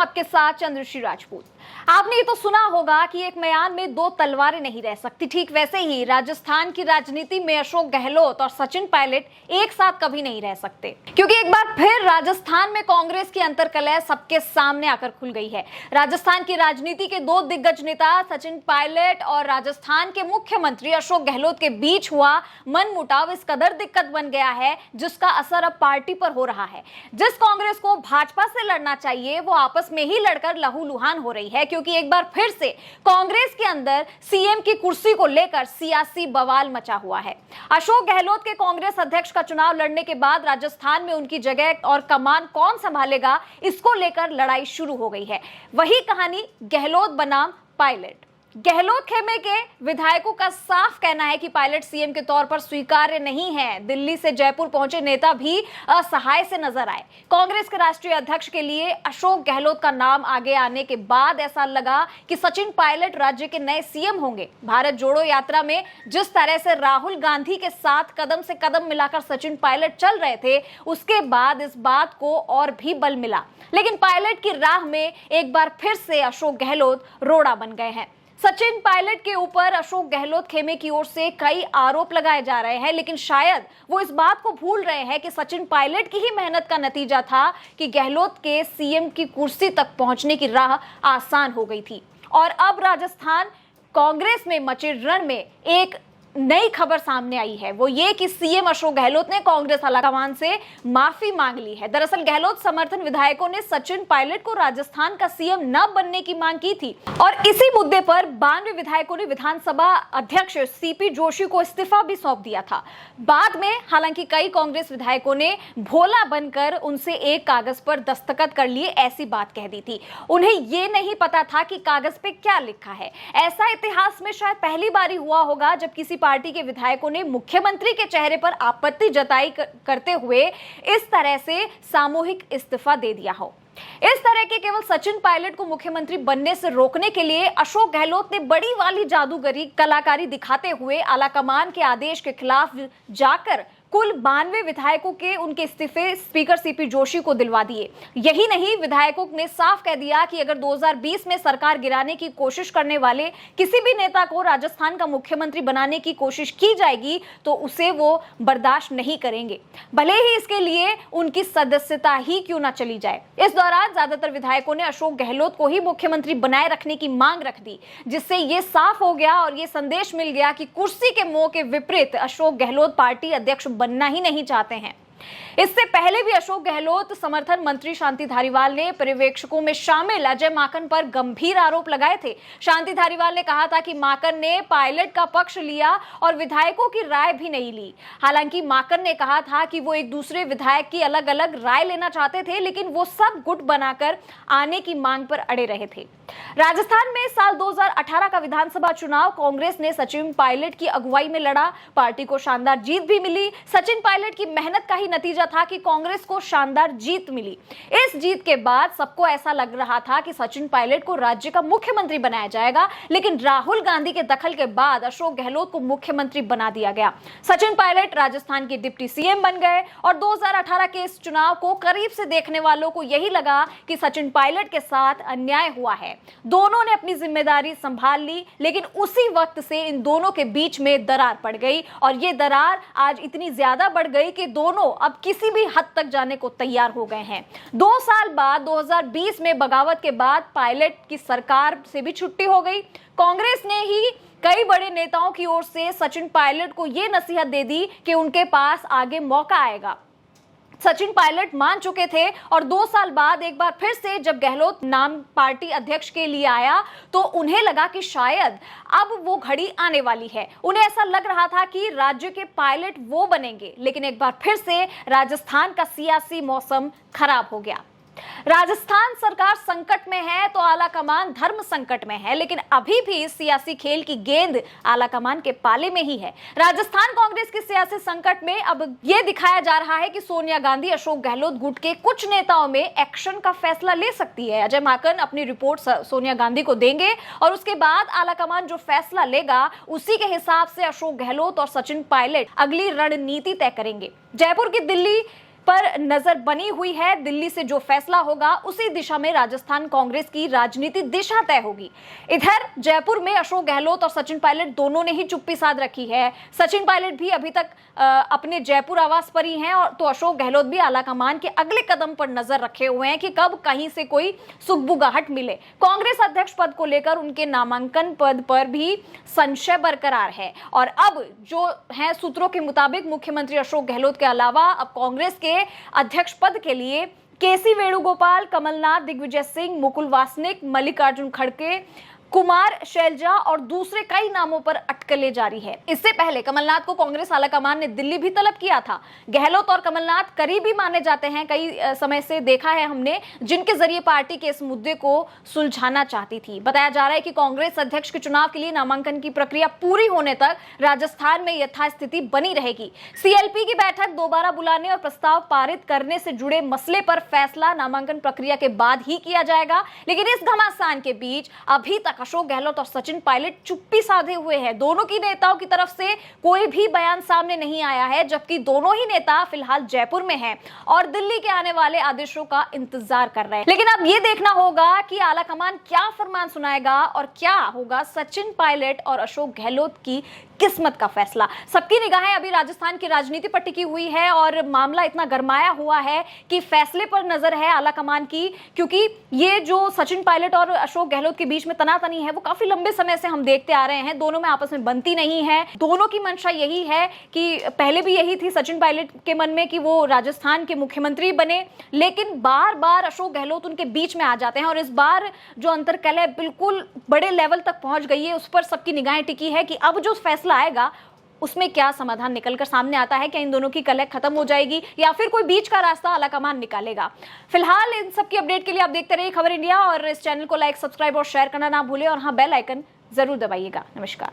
आपके साथ चंद्रश्री राजपूत। आपने ये तो सुना होगा कि एक म्यान में दो तलवारें नहीं रह सकती। ठीक वैसे ही राजस्थान की राजनीति में अशोक गहलोत और सचिन पायलट एक साथ कभी नहीं रह सकते, क्योंकि एक बार फिर राजस्थान में कांग्रेस की अंतर्कलह सबके सामने आकर खुल गई है। राजस्थान की राजनीति के दो दिग्गज नेता सचिन पायलट और राजस्थान के मुख्यमंत्री अशोक गहलोत के बीच हुआ मनमुटाव इस कदर दिक्कत बन गया है, जिसका असर अब पार्टी पर हो रहा है। जिस कांग्रेस को भाजपा से लड़ना चाहिए वो आपस में ही लड़कर लहूलुहान हो रही है, क्योंकि एक बार फिर से कांग्रेस के अंदर सीएम की कुर्सी को लेकर सियासी बवाल मचा हुआ है। अशोक गहलोत के कांग्रेस अध्यक्ष का चुनाव लड़ने के बाद राजस्थान में उनकी जगह और कमान कौन संभालेगा, इसको लेकर लड़ाई शुरू हो गई है। वही कहानी गहलोत बनाम पायलट। गहलोत खेमे के विधायकों का साफ कहना है कि पायलट सीएम के तौर पर स्वीकार्य नहीं है। दिल्ली से जयपुर पहुंचे नेता भी असहाय से नजर आए। कांग्रेस के राष्ट्रीय अध्यक्ष के लिए अशोक गहलोत का नाम आगे आने के बाद ऐसा लगा कि सचिन पायलट राज्य के नए सीएम होंगे। भारत जोड़ो यात्रा में जिस तरह से राहुल गांधी के साथ कदम से कदम मिलाकर सचिन पायलट चल रहे थे, उसके बाद इस बात को और भी बल मिला। लेकिन पायलट की राह में एक बार फिर से अशोक गहलोत रोड़ा बन गए हैं। सचिन पायलट के ऊपर अशोक गहलोत खेमे की ओर से कई आरोप लगाए जा रहे हैं, लेकिन शायद वो इस बात को भूल रहे हैं कि सचिन पायलट की ही मेहनत का नतीजा था कि गहलोत के सीएम की कुर्सी तक पहुंचने की राह आसान हो गई थी। और अब राजस्थान कांग्रेस में मचे रण में एक नई खबर सामने आई है, वो ये कि सीएम अशोक गहलोत ने कांग्रेस आलाकमान से माफी मांग ली है। दरअसल गहलोत समर्थन विधायकों ने सचिन पायलट को राजस्थान का सीएम न बनने की मांग की थी और इसी मुद्दे पर 92 विधायकों ने विधानसभा अध्यक्ष सीपी जोशी को इस्तीफा भी सौंप दिया था। बाद में हालांकि कई कांग्रेस विधायकों ने भोला बनकर उनसे एक कागज पर दस्तखत कर लिए ऐसी बात कह दी थी। उन्हें ये नहीं पता था कि कागज पे क्या लिखा है। ऐसा इतिहास में शायद पहली बार ही हुआ होगा जब किसी पार्टी के विधायकों ने मुख्यमंत्री के चेहरे पर आपत्ति जताई करते हुए इस तरह से सामूहिक इस्तीफा दे दिया हो। इस तरह के केवल सचिन पायलट को मुख्यमंत्री बनने से रोकने के लिए अशोक गहलोत ने बड़ी वाली जादूगरी कलाकारी दिखाते हुए आलाकमान के आदेश के खिलाफ जाकर कुल 92 विधायकों के उनके इस्तीफे स्पीकर सीपी जोशी को दिलवा दिए। यही नहीं, विधायकों ने साफ कह दिया कि अगर 2020 में सरकार गिराने की कोशिश करने वाले किसी भी नेता को राजस्थान का मुख्यमंत्री बनाने की कोशिश की जाएगी तो उसे वो बर्दाश्त नहीं करेंगे, भले ही इसके लिए उनकी सदस्यता ही क्यों ना चली जाए। इस दौरान ज्यादातर विधायकों ने अशोक गहलोत को ही मुख्यमंत्री बनाए रखने की मांग रख दी, जिससे ये साफ हो गया और ये संदेश मिल गया कि कुर्सी के मोह के विपरीत अशोक गहलोत पार्टी अध्यक्ष बनना ही नहीं चाहते हैं। इससे पहले भी अशोक गहलोत समर्थन मंत्री शांति धारीवाल ने पर्यवेक्षकों में शामिल अजय माकन पर गंभीर आरोप लगाए थे। शांति धारीवाल ने कहा था कि माकन ने पायलट का पक्ष लिया और विधायकों की राय भी नहीं ली। हालांकि माकन ने कहा था कि वो एक दूसरे विधायक की अलग अलग राय लेना चाहते थे, लेकिन वो सब गुट बनाकर आने की मांग पर अड़े रहे थे। राजस्थान में साल 2018 का विधानसभा चुनाव कांग्रेस ने सचिन पायलट की अगुवाई में लड़ा। पार्टी को शानदार जीत भी मिली। सचिन पायलट की मेहनत का ही नतीजा था कि कांग्रेस को शानदार जीत मिली। इस जीत के बाद सबको ऐसा लग रहा था कि सचिन पायलट को राज्य का मुख्यमंत्री बनाया जाएगा, लेकिन राहुल गांधी के दखल के बाद अशोक गहलोत को मुख्यमंत्री बना दिया गया। सचिन पायलट राजस्थान के डिप्टी सीएम बन गए और 2018 के इस चुनाव को करीब से देखने वालों को यही लगा कि सचिन पायलट के साथ अन्याय हुआ है। दोनों ने अपनी जिम्मेदारी संभाल ली, लेकिन उसी वक्त से इन दोनों के बीच में दरार पड़ गई और ये दरार आज इतनी ज्यादा बढ़ गई कि दोनों अब किसी भी हद तक जाने को तैयार हो गए हैं। 2 साल बाद 2020 में बगावत के बाद पायलट की सरकार से भी छुट्टी हो गई। कांग्रेस ने ही कई बड़े नेताओं की ओर से सचिन पायलट को यह नसीहत दे दी कि उनके पास आगे मौका आएगा। सचिन पायलट मान चुके थे और 2 साल बाद एक बार फिर से जब गहलोत नाम पार्टी अध्यक्ष के लिए आया तो उन्हें लगा कि शायद अब वो घड़ी आने वाली है। उन्हें ऐसा लग रहा था कि राज्य के पायलट वो बनेंगे, लेकिन एक बार फिर से राजस्थान का सियासी मौसम खराब हो गया। राजस्थान सरकार संकट में है तो आलाकमान धर्म संकट में है, लेकिन अभी भी इस सियासी खेल की गेंद आलाकमान के पाले में ही है। राजस्थान कांग्रेस के सियासी संकट में अब यह दिखाया जा रहा है कि सोनिया गांधी अशोक गहलोत गुट के कुछ नेताओं में एक्शन का फैसला ले सकती है। अजय माकन अपनी रिपोर्ट सोनिया गांधी को देंगे और उसके बाद आलाकमान जो फैसला लेगा उसी के हिसाब से अशोक गहलोत और सचिन पायलट अगली रणनीति तय करेंगे। जयपुर की दिल्ली पर नजर बनी हुई है। दिल्ली से जो फैसला होगा उसी दिशा में राजस्थान कांग्रेस की राजनीति दिशा तय होगी। इधर जयपुर में अशोक गहलोत और सचिन पायलट दोनों ने ही चुप्पी साध रखी है। सचिन पायलट भी अभी तक अपने जयपुर आवास पर ही हैं और तो अशोक गहलोत भी आलाकमान के अगले कदम पर नजर रखे हुए हैं कि कब कहीं से कोई सुगबुगाहट मिले। कांग्रेस अध्यक्ष पद को लेकर उनके नामांकन पद पर भी संशय बरकरार है और अब जो है सूत्रों के मुताबिक मुख्यमंत्री अशोक गहलोत के अलावा अब कांग्रेस के अध्यक्ष पद के लिए केसी वेणुगोपाल, कमलनाथ, दिग्विजय सिंह, मुकुल वासनिक, मल्लिकार्जुन खड़गे, कुमार शैलजा और दूसरे कई नामों पर अटकलें जारी है। इससे पहले कमलनाथ को कांग्रेस आलाकमान ने दिल्ली भी तलब किया था। गहलोत और कमलनाथ करीबी माने जाते हैं, कई समय से देखा है हमने, जिनके जरिए पार्टी के इस मुद्दे को सुलझाना चाहती थी। बताया जा रहा है कि कांग्रेस अध्यक्ष के चुनाव के लिए नामांकन की प्रक्रिया पूरी होने तक राजस्थान में यथास्थिति बनी रहेगी। सीएलपी की बैठक दोबारा बुलाने और प्रस्ताव पारित करने से जुड़े मसले पर फैसला नामांकन प्रक्रिया के बाद ही किया जाएगा। लेकिन इस घमासान के बीच अभी तक अशोक गहलोत और सचिन पायलट चुप्पी साधे हुए हैं। दोनों की नेताओं की तरफ से कोई भी बयान सामने नहीं आया है, जबकि दोनों ही नेता फिलहाल जयपुर में हैं और दिल्ली के आने वाले आदेशों का इंतजार कर रहे हैं। लेकिन अब यह देखना होगा कि आलाकमान क्या फरमान सुनाएगा और क्या होगा सचिन पायलट और अशोक गहलोत की किस्मत का फैसला। सबकी निगाहें अभी राजस्थान की राजनीति पर टिकी हुई है और मामला इतना गरमाया हुआ है कि फैसले पर नजर है आलाकमान की, क्योंकि ये जो सचिन पायलट और अशोक गहलोत के बीच में तनातनी है वो काफी लंबे समय से हम देखते आ रहे हैं। दोनों में आपस में बनती नहीं है। दोनों की मंशा यही है कि पहले भी यही थी सचिन पायलट के मन में कि वो राजस्थान के मुख्यमंत्री बने, लेकिन बार बार अशोक गहलोत उनके बीच में आ जाते हैं और इस बार जो अंतर्कलह बिल्कुल बड़े लेवल तक पहुंच गई है, उस पर सबकी निगाहें टिकी है कि अब जो फैसला आएगा उसमें क्या समाधान निकलकर सामने आता है। क्या इन दोनों की कलह खत्म हो जाएगी या फिर कोई बीच का रास्ता आलाकमान निकालेगा। फिलहाल इन सब की अपडेट के लिए आप देखते रहिए खबर इंडिया और इस चैनल को लाइक, सब्सक्राइब और शेयर करना ना भूलें और हाँ, बेल आइकन जरूर दबाइएगा। नमस्कार।